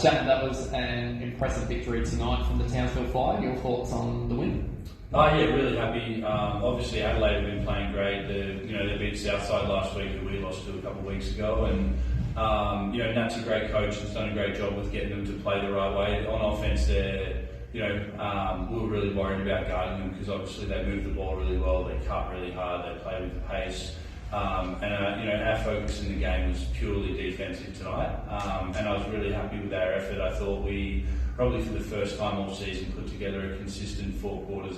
Shannon, that was an impressive victory tonight from the Townsville Fire. Your thoughts on the win? Yeah, really happy. Obviously, Adelaide have been playing great. They beat Southside last week, who we lost to a couple of weeks ago, and Nat's a great coach. Has done a great job with getting them to play the right way. On offense, we were really worried about guarding them because obviously they move the ball really well. They cut really hard. They play with the pace. Our focus in the game was purely defensive tonight, and I was really happy with our effort. I thought we probably for the first time all season put together a consistent 4 quarters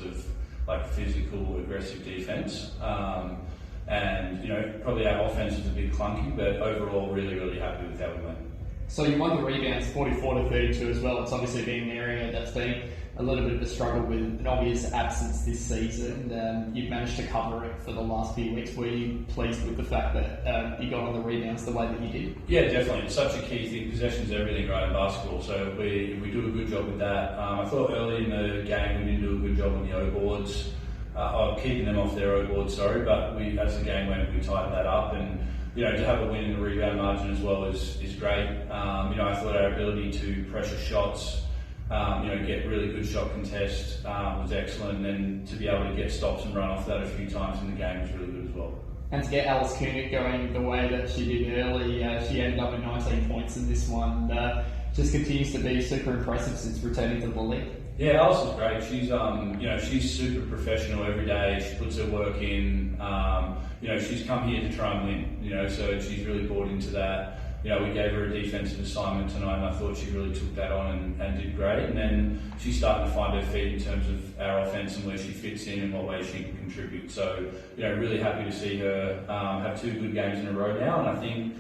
of physical, aggressive defense. Probably our offense was a bit clunky, but overall really, really happy with how we went. So you won the rebounds 44-32 as well. It's obviously been an area that's been a little bit of a struggle with an obvious absence this season. You've managed to cover it for the last few weeks. Were you pleased with the fact that you got on the rebounds the way that you did? Yeah, definitely. It's such a key thing. Possession's everything, right, in basketball. So we do a good job with that. I thought early in the game we didn't do a good job on the O boards, keeping them off their O boards. But as the game went, we tightened that up, and to have a win in the rebound margin as well is great. I thought our ability to pressure shots, get really good shot contest was excellent, and then to be able to get stops and run off that a few times in the game was really good as well. And to get Alice Koenig going the way that she did early, she ended up with 19 points in this one. Just continues to be super impressive since returning to the league. Yeah, Alice is great. She's super professional every day. She puts her work in. She's come here to try and win. So she's really bought into that. We gave her a defensive assignment tonight, and I thought she really took that on and did great. And then she's starting to find her feet in terms of our offense and where she fits in and what way she can contribute. So, really happy to see her have 2 good games in a row now. And I think,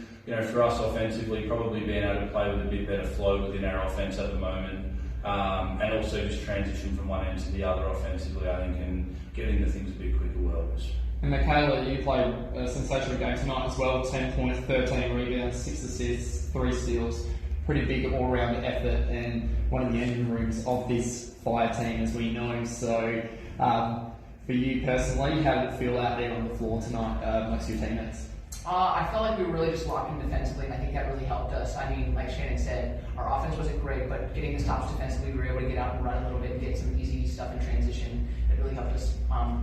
for us offensively, probably being able to play with a bit better flow within our offense at the moment, and also just transition from one end to the other offensively, I think, and getting the things a bit quicker will help us. And Michaela, you played a sensational game tonight as well. 10 points, 13 rebounds, 6 assists, 3 steals. Pretty big all-round effort, and one of the engine rooms of this Fire team, as we know. So, for you personally, how did it feel out there on the floor tonight amongst your teammates? I felt like we were really just locked in defensively, and I think that really helped us. I mean, like Shannon said, our offense wasn't great, but getting the stops defensively, we were able to get out and run a little bit and get some easy stuff in transition. It really helped us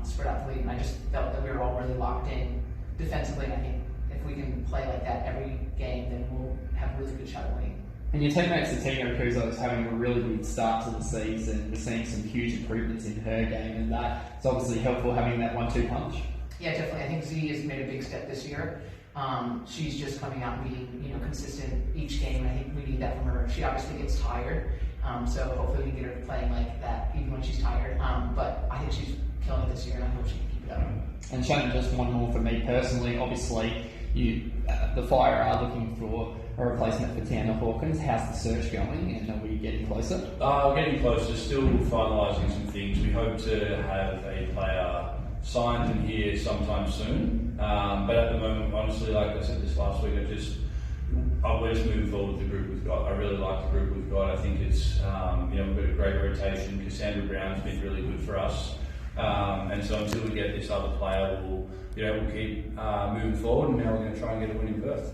spread out the lead, and I just felt that we were all really locked in defensively, and I think if we can play like that every game, then we'll have a really good shot at winning. And your teammate Satino Kuzo is having a really good start to the season. We're seeing some huge improvements in her game, and that's obviously helpful having that 1-2 punch. Yeah, definitely. I think Z has made a big step this year. She's just coming out and being consistent each game, and I think we need that from her. She obviously gets tired, so hopefully we can get her playing like that even when she's tired. But I think she's killing it this year, and I hope she can keep it up. And Shannon, just one more for me personally. Obviously, the Fire are looking for a replacement for Tiana Hawkins. How's the search going, and are we getting closer? We're getting closer. Still finalising some things. We hope to have a player signed in here sometime soon, but at the moment, honestly, like I said this last week, we're just moving forward with the group we've got. I really like the group we've got. I think it's we've got a great rotation. Cassandra Brown's been really good for us, and so until we get this other player, we'll keep moving forward, and now we're going to try and get a win in Perth.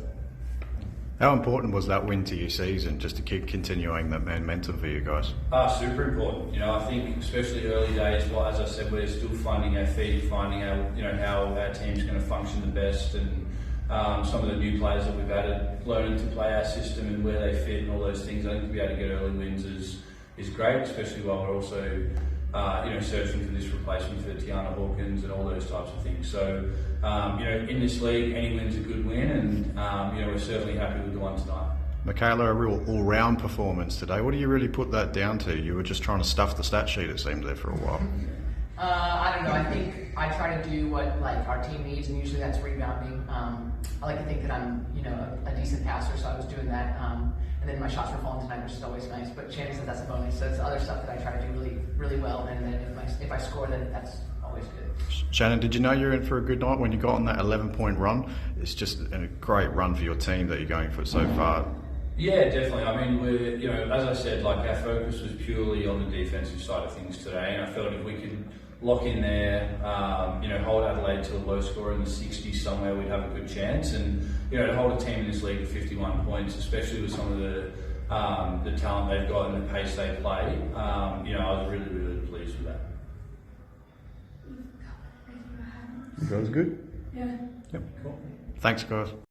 How important was that win to your season, just to keep continuing that momentum for you guys? Super important. I think especially early days, as I said, we're still finding our feet, finding out, how our team's going to function the best, and some of the new players that we've added, learning to play our system and where they fit and all those things. I think to be able to get early wins is great, especially while we're also searching for this replacement for Tiana Hawkins and all those types of things. So, in this league, any win's a good win, and we're certainly happy with the one tonight. Michaela, a real all-round performance today. What do you really put that down to? You were just trying to stuff the stat sheet, it seemed, there for a while. I don't know. I think I try to do what our team needs, and usually that's rebounding. I like to think that I'm a decent passer, so I was doing that. And then my shots were falling tonight, which is always nice. But Shannon said that's a bonus, so it's the other stuff that I try to do really, really well. And then if I score, then that's always good. Shannon, did you know you're in for a good night when you got on that 11-point run? It's just a great run for your team that you're going for so far. Yeah, definitely. I mean, we're, as I said, our focus was purely on the defensive side of things today, and I felt if we could lock in there, hold Adelaide to a low score in the 60s somewhere, we'd have a good chance. And, to hold a team in this league at 51 points, especially with some of the talent they've got and the pace they play, I was really, really pleased with that. You guys good? Yeah. Yep. Thanks, guys.